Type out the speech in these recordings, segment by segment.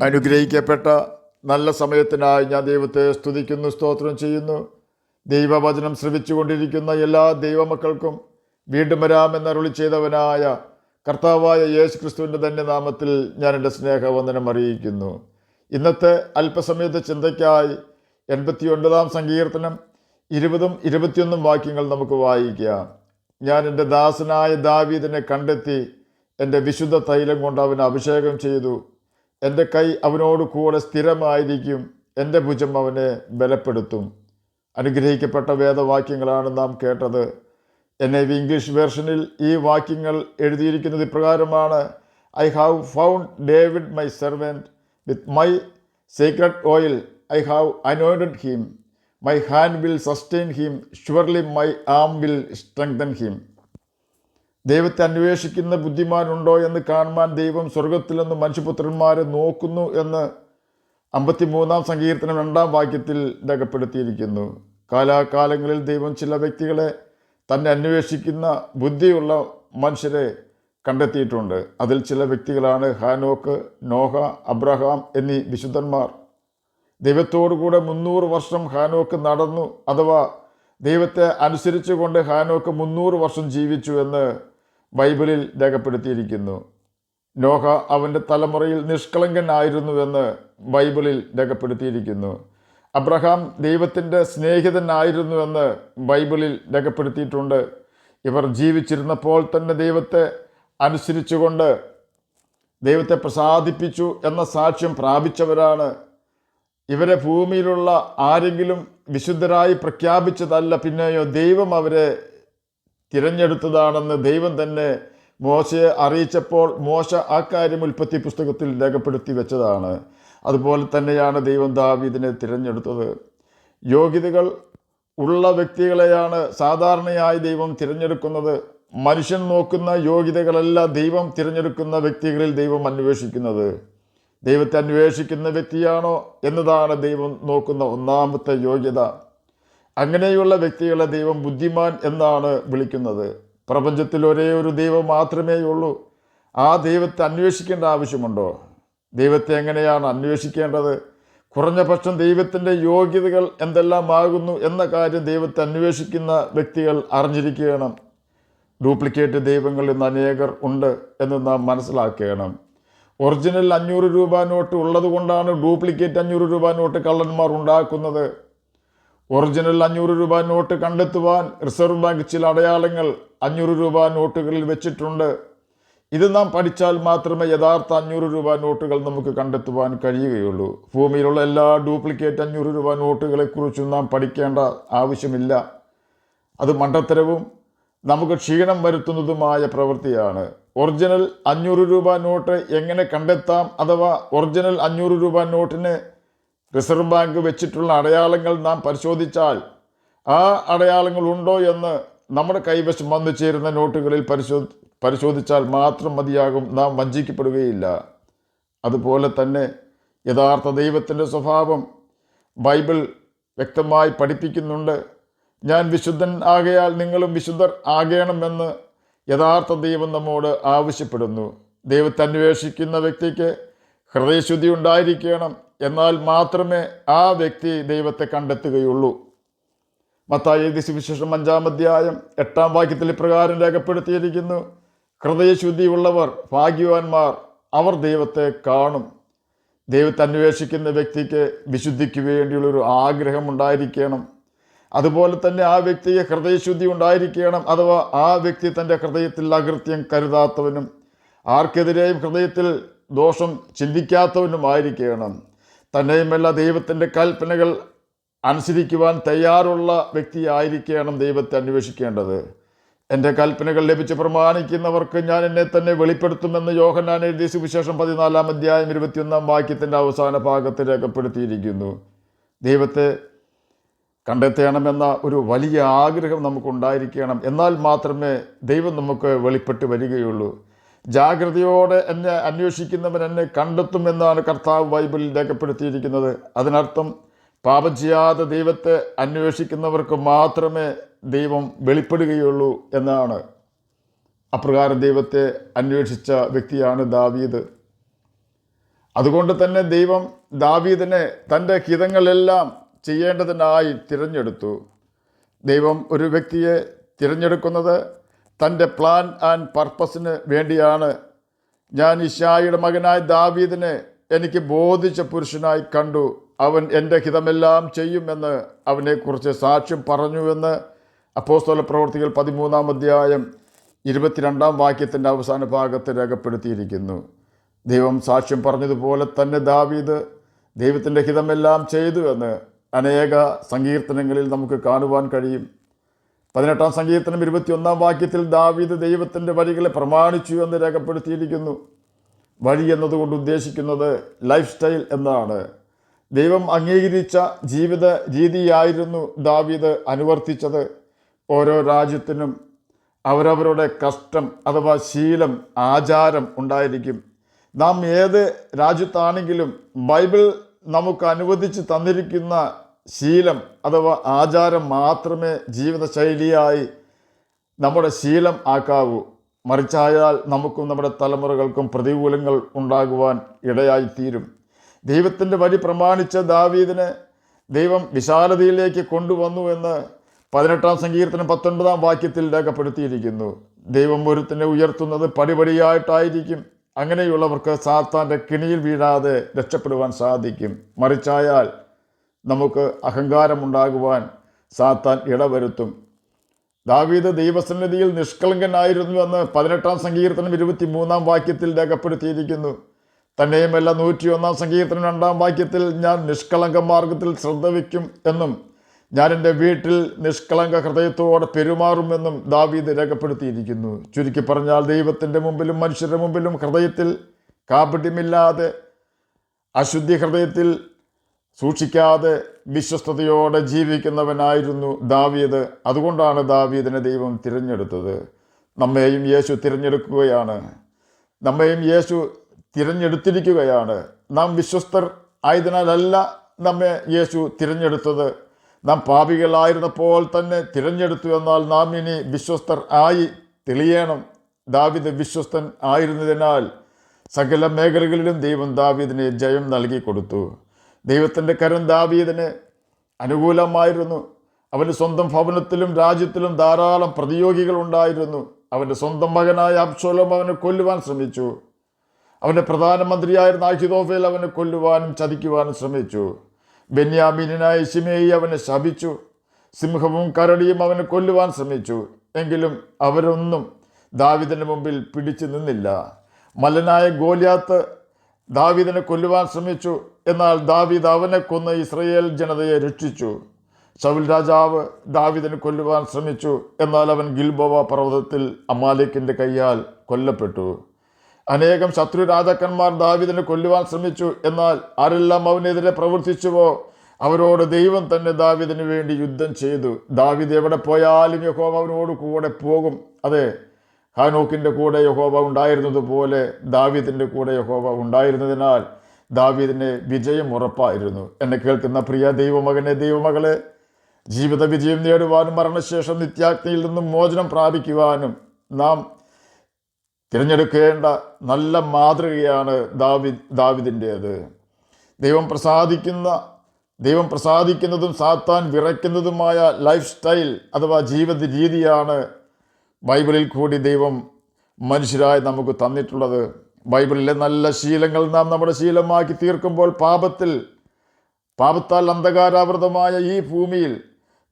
അനുഗ്രഹിക്കപ്പെട്ട നല്ല സമയത്തിനായി ഞാൻ ദൈവത്തെ സ്തുതിക്കുന്നു, സ്തോത്രം ചെയ്യുന്നു. ദൈവവചനം ശ്രവിച്ചുകൊണ്ടിരിക്കുന്ന എല്ലാ ദൈവമക്കൾക്കും വീണ്ടും വരാമെന്ന് അരുളി ചെയ്തവനായ കർത്താവായ യേശു ക്രിസ്തുവിൻ്റെ തന്നെ നാമത്തിൽ ഞാൻ എൻ്റെ സ്നേഹവന്ദനം അറിയിക്കുന്നു. ഇന്നത്തെ അല്പസമയത്തെ ചിന്തയ്ക്കായി 89-ാം സങ്കീർത്തനം 20-21 വാക്യങ്ങൾ നമുക്ക് വായിക്കാം. ഞാൻ എൻ്റെ ദാസനായ ദാവീദിനെ കണ്ടെത്തി, എൻ്റെ വിശുദ്ധ തൈലം കൊണ്ട് അവനെ അഭിഷേകം ചെയ്തു. എൻ്റെ കൈ അവനോട് കൂടെ സ്ഥിരമായിരിക്കും, എൻ്റെ ഭുജം അവനെ ബലപ്പെടുത്തും. അനുഗ്രഹിക്കപ്പെട്ട വേദവാക്യങ്ങളാണ് നാം കേട്ടത്. NIV ഇംഗ്ലീഷ് വേർഷനിൽ ഈ വാക്യങ്ങൾ എഴുതിയിരിക്കുന്നത് ഇപ്രകാരമാണ്: I have found David my servant, with my secret oil I have anointed him, my hand will sustain him, surely my arm will strengthen him. ദൈവത്തെ അന്വേഷിക്കുന്ന ബുദ്ധിമാനുണ്ടോ എന്ന് കാണുവാൻ ദൈവം സ്വർഗത്തിൽ നിന്ന് മനുഷ്യപുത്രന്മാരെ നോക്കുന്നു എന്ന് 53-ാം സങ്കീർത്തനം 2-ാം വാക്യത്തിൽ രേഖപ്പെടുത്തിയിരിക്കുന്നു. കാലാകാലങ്ങളിൽ ദൈവം ചില വ്യക്തികളെ തന്നെ അന്വേഷിക്കുന്ന ബുദ്ധിയുള്ള മനുഷ്യരെ കണ്ടെത്തിയിട്ടുണ്ട്. അതിൽ ചില വ്യക്തികളാണ് ഹാനോക്ക്, നോഹ, അബ്രഹാം എന്നീ വിശുദ്ധന്മാർ. ദൈവത്തോടുകൂടെ 300 വർഷം ഹാനോക്ക് നടന്നു, അഥവാ ദൈവത്തെ അനുസരിച്ചുകൊണ്ട് ഹാനോക്ക് 300 വർഷം ജീവിച്ചു എന്ന് ബൈബിളിൽ രേഖപ്പെടുത്തിയിരിക്കുന്നു. നോഹ അവൻ്റെ തലമുറയിൽ നിഷ്കളങ്കനായിരുന്നുവെന്ന് ബൈബിളിൽ രേഖപ്പെടുത്തിയിരിക്കുന്നു. അബ്രഹാം ദൈവത്തിൻ്റെ സ്നേഹിതനായിരുന്നുവെന്ന് ബൈബിളിൽ രേഖപ്പെടുത്തിയിട്ടുണ്ട്. ഇവർ ജീവിച്ചിരുന്നപ്പോൾ തന്നെ ദൈവത്തെ അനുസരിച്ചുകൊണ്ട് ദൈവത്തെ പ്രസാദിപ്പിച്ചു എന്ന സാക്ഷ്യം പ്രാപിച്ചവരാണ്. ഇവരെ ഭൂമിയിലുള്ള ആരെങ്കിലും വിശുദ്ധരായി പ്രഖ്യാപിച്ചതല്ല, പിന്നെയോ ദൈവം അവരെ തിരഞ്ഞെടുത്തതാണെന്ന് ദൈവം തന്നെ മോശയെ അറിയിച്ചപ്പോൾ മോശ ആ കാര്യം ഉൽപ്പത്തി പുസ്തകത്തിൽ രേഖപ്പെടുത്തി വെച്ചതാണ്. അതുപോലെ തന്നെയാണ് ദൈവം ദാവീദിനെ തിരഞ്ഞെടുത്തത്. യോഗ്യതകൾ ഉള്ള വ്യക്തികളെയാണ് സാധാരണയായി ദൈവം തിരഞ്ഞെടുക്കുന്നത്. മനുഷ്യൻ നോക്കുന്ന യോഗ്യതകളല്ല ദൈവം തിരഞ്ഞെടുക്കുന്ന വ്യക്തികളിൽ ദൈവം അന്വേഷിക്കുന്നത്. ദൈവത്തെ അന്വേഷിക്കുന്ന വ്യക്തിയാണോ എന്നതാണ് ദൈവം നോക്കുന്ന ഒന്നാമത്തെ യോഗ്യത. അങ്ങനെയുള്ള വ്യക്തികളെ ദൈവം ബുദ്ധിമാൻ എന്നാണ് വിളിക്കുന്നത്. പ്രപഞ്ചത്തിൽ ഒരേ ഒരു ദൈവം മാത്രമേ ഉള്ളൂ. ആ ദൈവത്തെ അന്വേഷിക്കേണ്ട ആവശ്യമുണ്ടോ? ദൈവത്തെ എങ്ങനെയാണ് അന്വേഷിക്കേണ്ടത്? കുറഞ്ഞ പക്ഷം ദൈവത്തിൻ്റെ യോഗ്യതകൾ എന്തെല്ലാമാകുന്നു എന്ന കാര്യം ദൈവത്തെ അന്വേഷിക്കുന്ന വ്യക്തികൾ അറിഞ്ഞിരിക്കണം. ഡ്യൂപ്ലിക്കേറ്റ് ദൈവങ്ങൾ ഇന്ന് അനേകർ ഉണ്ട് എന്ന് നാം മനസ്സിലാക്കണം. ഒറിജിനൽ 500 രൂപ നോട്ട് ഉള്ളത് കൊണ്ടാണ് ഡ്യൂപ്ലിക്കേറ്റ് 500 രൂപ നോട്ട് കള്ളന്മാർ ഉണ്ടാക്കുന്നത്. ഒറിജിനൽ 500 രൂപ നോട്ട് കണ്ടെത്തുവാൻ റിസർവ് ബാങ്ക് ചില അടയാളങ്ങൾ 500 രൂപ നോട്ടുകളിൽ വെച്ചിട്ടുണ്ട്. ഇത് നാം പഠിച്ചാൽ മാത്രമേ യഥാർത്ഥ 500 രൂപ നോട്ടുകൾ നമുക്ക് കണ്ടെത്തുവാൻ കഴിയുകയുള്ളൂ. ഭൂമിയിലുള്ള എല്ലാ ഡ്യൂപ്ലിക്കേറ്റ് 500 രൂപ നോട്ടുകളെക്കുറിച്ചും നാം പഠിക്കേണ്ട ആവശ്യമില്ല. അത് മണ്ടത്തരവും നമുക്ക് ക്ഷീണം വരുത്തുന്നതുമായ പ്രവൃത്തിയാണ്. ഒറിജിനൽ 500 രൂപ നോട്ട് എങ്ങനെ കണ്ടെത്താം, അഥവാ ഒറിജിനൽ 500 രൂപ നോട്ടിന് റിസർവ് ബാങ്ക് വെച്ചിട്ടുള്ള അടയാളങ്ങൾ നാം പരിശോധിച്ചാൽ ആ അടയാളങ്ങൾ ഉണ്ടോ എന്ന് നമ്മുടെ കൈവശം വന്നു ചേരുന്ന നോട്ടുകളിൽ പരിശോധിച്ചാൽ മാത്രം മതിയാകും. നാം വഞ്ചിക്കപ്പെടുകയില്ല. അതുപോലെ തന്നെ യഥാർത്ഥ ദൈവത്തിൻ്റെ സ്വഭാവം ബൈബിൾ വ്യക്തമായി പഠിപ്പിക്കുന്നുണ്ട്. ഞാൻ വിശുദ്ധൻ ആകയാൽ നിങ്ങളും വിശുദ്ധർ ആകണമെന്ന് യഥാർത്ഥ ദൈവം നമ്മോട് ആവശ്യപ്പെടുന്നു. ദൈവത്തെ അന്വേഷിക്കുന്ന വ്യക്തിക്ക് ഹൃദയശുദ്ധി ഉണ്ടായിരിക്കണം. എന്നാൽ മാത്രമേ ആ വ്യക്തി ദൈവത്തെ കണ്ടെത്തുകയുള്ളൂ. മത്തായി എഴുതിയ സുവിശേഷം 5-ാം അധ്യായം 8-ാം വാക്യത്തിൽ ഇപ്രകാരം രേഖപ്പെടുത്തിയിരിക്കുന്നു: ഹൃദയശുദ്ധിയുള്ളവർ ഭാഗ്യവാന്മാർ, അവർ ദൈവത്തെ കാണും. ദൈവത്തെ അന്വേഷിക്കുന്ന വ്യക്തിക്ക് വിശുദ്ധിക്ക് വേണ്ടിയുള്ളൊരു ആഗ്രഹം ഉണ്ടായിരിക്കണം. അതുപോലെ തന്നെ ആ വ്യക്തിയെ ഹൃദയശുദ്ധി ഉണ്ടായിരിക്കണം. അഥവാ ആ വ്യക്തി തൻ്റെ ഹൃദയത്തിൽ അകൃത്യം കരുതാത്തവനും ആർക്കെതിരെയും ഹൃദയത്തിൽ ദോഷം ചിന്തിക്കാത്തവനുമായിരിക്കണം. തന്നെയുമല്ല ദൈവത്തിൻ്റെ കൽപ്പനകൾ അനുസരിക്കുവാൻ തയ്യാറുള്ള വ്യക്തിയായിരിക്കണം ദൈവത്തെ അന്വേഷിക്കേണ്ടത്. എൻ്റെ കൽപ്പനകൾ ലഭിച്ച് പ്രമാണിക്കുന്നവർക്ക് ഞാൻ എന്നെ തന്നെ വെളിപ്പെടുത്തുമെന്ന് യോഹന്നാൻ എഴുതിയ സുവിശേഷം 14-ാം അധ്യായം 21-ാം വാക്യത്തിൻ്റെ അവസാന ഭാഗത്ത് രേഖപ്പെടുത്തിയിരിക്കുന്നു. ദൈവത്തെ കണ്ടെത്തണമെന്ന ഒരു വലിയ ആഗ്രഹം നമുക്കുണ്ടായിരിക്കണം. എന്നാൽ മാത്രമേ ദൈവം നമുക്ക് വെളിപ്പെട്ട് വരികയുള്ളൂ. ജാഗ്രതയോടെ എന്നെ അന്വേഷിക്കുന്നവൻ എന്നെ കണ്ടെത്തുമെന്നാണ് കർത്താവ് ബൈബിളിൽ രേഖപ്പെടുത്തിയിരിക്കുന്നത്. അതിനർത്ഥം പാപം ചെയ്യാതെ ദൈവത്തെ അന്വേഷിക്കുന്നവർക്ക് മാത്രമേ ദൈവം വെളിപ്പെടുകയുള്ളൂ എന്നാണ്. അപ്രകാരം ദൈവത്തെ അന്വേഷിച്ച വ്യക്തിയാണ് ദാവീദ്. അതുകൊണ്ട് തന്നെ ദൈവം ദാവീദിനെ തൻ്റെ ഹിതങ്ങളെല്ലാം ചെയ്യേണ്ടതിനായി തിരഞ്ഞെടുത്തു. ദൈവം ഒരു വ്യക്തിയെ തിരഞ്ഞെടുക്കുന്നത് തൻ്റെ പ്ലാൻ ആൻഡ് പർപ്പസിന് വേണ്ടിയാണ്. ഞാൻ ഇശ്ശായിയുടെ മകനായ ദാവീദിനെ എനിക്ക് ബോധിച്ച പുരുഷനായി കണ്ടു, അവൻ എൻ്റെ ഹിതമെല്ലാം ചെയ്യുമെന്ന് അവനെക്കുറിച്ച് സാക്ഷ്യം പറഞ്ഞുവെന്ന് അപ്പോസ്തല പ്രവൃത്തികൾ 13-ാം അധ്യായം 22-ാം വാക്യത്തിൻ്റെ അവസാന ഭാഗത്ത് രേഖപ്പെടുത്തിയിരിക്കുന്നു. ദൈവം സാക്ഷ്യം പറഞ്ഞതുപോലെ തന്നെ ദാവീദ് ദൈവത്തിൻ്റെ ഹിതമെല്ലാം ചെയ്തു എന്ന് അനേക സങ്കീർത്തനങ്ങളിൽ നമുക്ക് കാണുവാൻ കഴിയും. 18-ാം സങ്കീർത്തനം 21-ാം വാക്യത്തിൽ ദാവീദ് ദൈവത്തിൻ്റെ വഴികളെ പ്രമാണിച്ചു എന്ന് രേഖപ്പെടുത്തിയിരിക്കുന്നു. വഴി എന്നതുകൊണ്ട് ഉദ്ദേശിക്കുന്നത് ലൈഫ് സ്റ്റൈൽ എന്നാണ്. ദൈവം അംഗീകരിച്ച ജീവിത രീതിയായിരുന്നു ദാവീദ് അനുവർത്തിച്ചത്. ഓരോ രാജ്യത്തിനും അവരവരുടെ കഷ്ടം അഥവാ ശീലം, ആചാരം ഉണ്ടായിരിക്കും. നാം ഏത് രാജ്യത്താണെങ്കിലും ബൈബിൾ നമുക്ക് അനുവദിച്ച് തന്നിരിക്കുന്ന ശീലം അഥവാ ആചാരം മാത്രമേ ജീവിതശൈലിയായി നമ്മുടെ ശീലം ആക്കാവൂ. മറിച്ചായാൽ നമുക്കും നമ്മുടെ തലമുറകൾക്കും പ്രതികൂലങ്ങൾ ഉണ്ടാകുവാൻ ഇടയായിത്തീരും. ദൈവത്തിൻ്റെ വഴി പ്രമാണിച്ച ദാവീദിനെ ദൈവം വിശാലതയിലേക്ക് കൊണ്ടുവന്നു എന്ന് 18-ാം സങ്കീർത്തനം 19-ാം വാക്യത്തിൽ രേഖപ്പെടുത്തിയിരിക്കുന്നു. ദൈവം ഒരുത്തിനെ ഉയർത്തുന്നത് പടിപടിയായിട്ടായിരിക്കും. അങ്ങനെയുള്ളവർക്ക് സാത്താൻ്റെ കെണിയിൽ വീഴാതെ രക്ഷപ്പെടുവാൻ സാധിക്കും. മറിച്ചായാൽ നമുക്ക് അഹങ്കാരമുണ്ടാകുവാൻ സാത്താൻ ഇടവരുത്തും. ദാവീദ് ദൈവസന്നിധിയിൽ നിഷ്കളങ്കനായിരുന്നുവെന്ന് 18-ാം സങ്കീർത്തനം 23-ാം വാക്യത്തിൽ രേഖപ്പെടുത്തിയിരിക്കുന്നു. തന്നെയുമല്ല 101-ാം സങ്കീർത്തനം 2-ാം വാക്യത്തിൽ ഞാൻ നിഷ്കളങ്ക മാർഗത്തിൽ ശ്രദ്ധ വയ്ക്കും എന്നും ഞാൻ എൻ്റെ വീട്ടിൽ നിഷ്കളങ്ക ഹൃദയത്തോടെ പെരുമാറുമെന്നും ദാവീദ് രേഖപ്പെടുത്തിയിരിക്കുന്നു. ചുരുക്കി പറഞ്ഞാൽ ദൈവത്തിൻ്റെ മുമ്പിലും മനുഷ്യരുടെ മുമ്പിലും ഹൃദയത്തിൽ കാപട്യമില്ലാതെ, അശുദ്ധി ഹൃദയത്തിൽ സൂക്ഷിക്കാതെ വിശ്വസ്തയോടെ ജീവിക്കുന്നവനായിരുന്നു ദാവീദ്. അതുകൊണ്ടാണ് ദാവീദിനെ ദൈവം തിരഞ്ഞെടുത്തത്. നമ്മെയും യേശു തിരഞ്ഞെടുക്കുകയാണ്. നമ്മെയും യേശു തിരഞ്ഞെടുത്തിരിക്കുകയാണ്. നാം വിശ്വസ്തർ ആയതിനാലല്ല നമ്മെ യേശു തിരഞ്ഞെടുത്തത്. നാം പാപികളായിരുന്നപ്പോൾ തന്നെ തിരഞ്ഞെടുത്തു. എന്നാൽ നാം ഇനി വിശ്വസ്തർ ആയി തെളിയണം. ദാവീദ് വിശ്വസ്തൻ ആയിരുന്നതിനാൽ സകല മേഖലകളിലും ദൈവം ദാവീദിന് ജയം നൽകി കൊടുത്തു. ദൈവത്തിൻ്റെ കരം ദാവീദിന് അനുകൂലമായിരുന്നു. അവൻ്റെ സ്വന്തം ഭവനത്തിലും രാജ്യത്തിലും ധാരാളം പ്രതിയോഗികൾ ഉണ്ടായിരുന്നു. അവൻ്റെ സ്വന്തം മകനായ അബ്ശലോം അവനെ കൊല്ലുവാൻ ശ്രമിച്ചു. അവൻ്റെ പ്രധാനമന്ത്രിയായിരുന്ന അഹിതോഫേൽ അവനെ കൊല്ലുവാനും ചതിക്കുവാനും ശ്രമിച്ചു. ബെന്യാമീനായ ശിമെയി അവനെ ശപിച്ചു. സിംഹവും കരടിയും അവനെ കൊല്ലുവാൻ ശ്രമിച്ചു. എങ്കിലും അവരൊന്നും ദാവീദിൻ്റെ മുമ്പിൽ പിടിച്ചു നിന്നില്ല. മല്ലനായ ഗോലിയാത്ത് ദാവീദിനെ കൊല്ലുവാൻ ശ്രമിച്ചു. എന്നാൽ ദാവീദ് അവനെ കൊന്ന് ഇസ്രായേൽ ജനതയെ രക്ഷിച്ചു. ശൗൽ രാജാവ് ദാവീദിനെ കൊല്ലുവാൻ ശ്രമിച്ചു. എന്നാൽ അവൻ ഗിൽബോവ പർവ്വതത്തിൽ അമാലേക്കിൻ്റെ കയ്യാൽ കൊല്ലപ്പെട്ടു. അനേകം ശത്രു രാജാക്കന്മാർ ദാവീദിനെ കൊല്ലുവാൻ ശ്രമിച്ചു. എന്നാൽ ആരെല്ലാം അവനെതിരെ പ്രവർത്തിച്ചുവോ അവരോട് ദൈവം തന്നെ ദാവീദിന് വേണ്ടി യുദ്ധം ചെയ്തു. ദാവീദ് എവിടെ പോയാലും യഹോവ അവനോട് കൂടെ പോകും. അതെ, ഹാനോക്കിൻ്റെ കൂടെ യഹോവ ഉണ്ടായിരുന്നതുപോലെ ദാവീദിൻ്റെ കൂടെ യഹോവ ഉണ്ടായിരുന്നതിനാൽ ദാവീദിന് വിജയം ഉറപ്പായിരുന്നു. എന്നെ കേൾക്കുന്ന പ്രിയ ദൈവമകനെ, ദൈവമകളെ, ജീവിത വിജയം നേടുവാനും മരണശേഷം നിത്യാഗ്നിയിൽ നിന്നും മോചനം പ്രാപിക്കുവാനും നാം തിരഞ്ഞെടുക്കേണ്ട നല്ല മാതൃകയാണ് ദാവീദിൻ്റേത്. ദൈവം പ്രസാദിക്കുന്നതും സാത്താൻ വിറയ്ക്കുന്നതുമായ ലൈഫ് സ്റ്റൈൽ അഥവാ ജീവിത രീതിയാണ് ബൈബിളിൽ കൂടി ദൈവം മനുഷ്യരായി നമുക്ക് തന്നിട്ടുള്ളത്. ബൈബിളിലെ നല്ല ശീലങ്ങൾ നാം നമ്മുടെ ശീലമാക്കി തീർക്കുമ്പോൾ പാപത്താൽ അന്ധകാരാവൃതമായ ഈ ഭൂമിയിൽ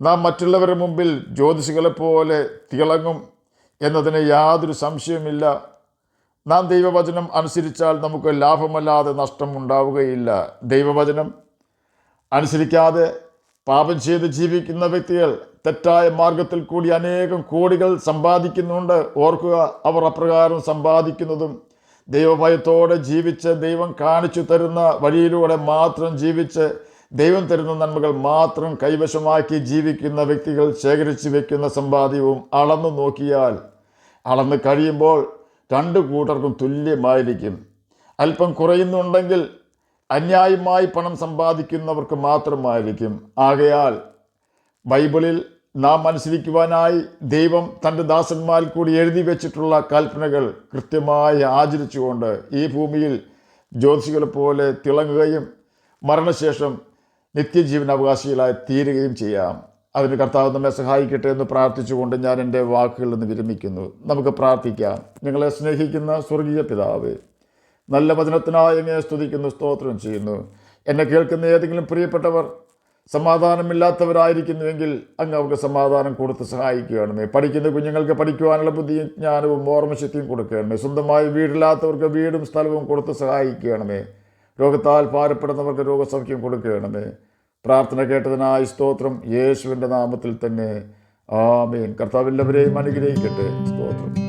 നാം മറ്റുള്ളവരുടെ മുമ്പിൽ ജ്യോതിഷികളെപ്പോലെ തിളങ്ങും എന്നതിന് യാതൊരു സംശയവുമില്ല. നാം ദൈവവചനം അനുസരിച്ചാൽ നമുക്ക് ലാഭമല്ലാതെ നഷ്ടം ഉണ്ടാവുകയില്ല. ദൈവവചനം അനുസരിക്കാതെ പാപം ചെയ്ത് ജീവിക്കുന്ന വ്യക്തികൾ തെറ്റായ മാർഗത്തിൽ കൂടി അനേകം കോടികൾ സമ്പാദിക്കുന്നുണ്ട്. ഓർക്കുക, അവർ അപ്രകാരം സമ്പാദിക്കുന്നതും ദൈവഭയത്തോടെ ജീവിച്ച് ദൈവം കാണിച്ചു തരുന്ന വഴിയിലൂടെ മാത്രം ജീവിച്ച് ദൈവം തരുന്ന നന്മകൾ മാത്രം കൈവശമാക്കി ജീവിക്കുന്ന വ്യക്തികൾ ശേഖരിച്ചു വയ്ക്കുന്ന സമ്പാദ്യവും അളന്നു നോക്കിയാൽ അളന്ന് കഴിയുമ്പോൾ രണ്ടു കൂട്ടർക്കും തുല്യമായിരിക്കും. അല്പം കുറയുന്നുണ്ടെങ്കിൽ അന്യായമായി പണം സമ്പാദിക്കുന്നവർക്ക് മാത്രമായിരിക്കും. ആകയാൽ ബൈബിളിൽ നാം അനുസരിക്കുവാനായി ദൈവം തൻ്റെ ദാസന്മാരിൽ കൂടി എഴുതി വെച്ചിട്ടുള്ള കൽപ്പനകൾ കൃത്യമായി ആചരിച്ചുകൊണ്ട് ഈ ഭൂമിയിൽ ജ്യോതിഷികളെ പോലെ തിളങ്ങുകയും മരണശേഷം നിത്യജീവൻ അവകാശികളായി തീരുകയും ചെയ്യാം. അതിന് കർത്താവ് നമ്മെ സഹായിക്കട്ടെ എന്ന് പ്രാർത്ഥിച്ചുകൊണ്ട് ഞാൻ എൻ്റെ വാക്കുകളിൽ നിന്ന് വിരമിക്കുന്നു. നമുക്ക് പ്രാർത്ഥിക്കാം. ഞങ്ങളെ സ്നേഹിക്കുന്ന സ്വർഗീയ പിതാവേ, നല്ല വചനത്തിനായി അങ്ങയെ സ്തുതിക്കുന്നു, സ്തോത്രം ചെയ്യുന്നു. എന്നെ കേൾക്കുന്ന ഏതെങ്കിലും പ്രിയപ്പെട്ടവർ സമാധാനമില്ലാത്തവരായിരിക്കുന്നുവെങ്കിൽ അങ്ങ് അവർക്ക് സമാധാനം കൊടുത്ത് സഹായിക്കുകയാണമേ. പഠിക്കുന്ന കുഞ്ഞുങ്ങൾക്ക് പഠിക്കുവാനുള്ള ബുദ്ധിയും ജ്ഞാനവും ഓർമ്മശക്തിയും കൊടുക്കുകയാണമേ. സ്വന്തമായി വീടില്ലാത്തവർക്ക് വീടും സ്ഥലവും കൊടുത്ത് സഹായിക്കുകയാണമേ. രോഗത്താൽ ഭാരപ്പെടുന്നവർക്ക് രോഗസൗഖ്യം കൊടുക്കുകയാണമേ. പ്രാർത്ഥന കേട്ടതിനായി സ്തോത്രം. യേശുവിൻ്റെ നാമത്തിൽ തന്നെ ആമേൻ. കർത്താവ് എല്ലാവരെയും അനുഗ്രഹിക്കട്ടെ. സ്തോത്രം.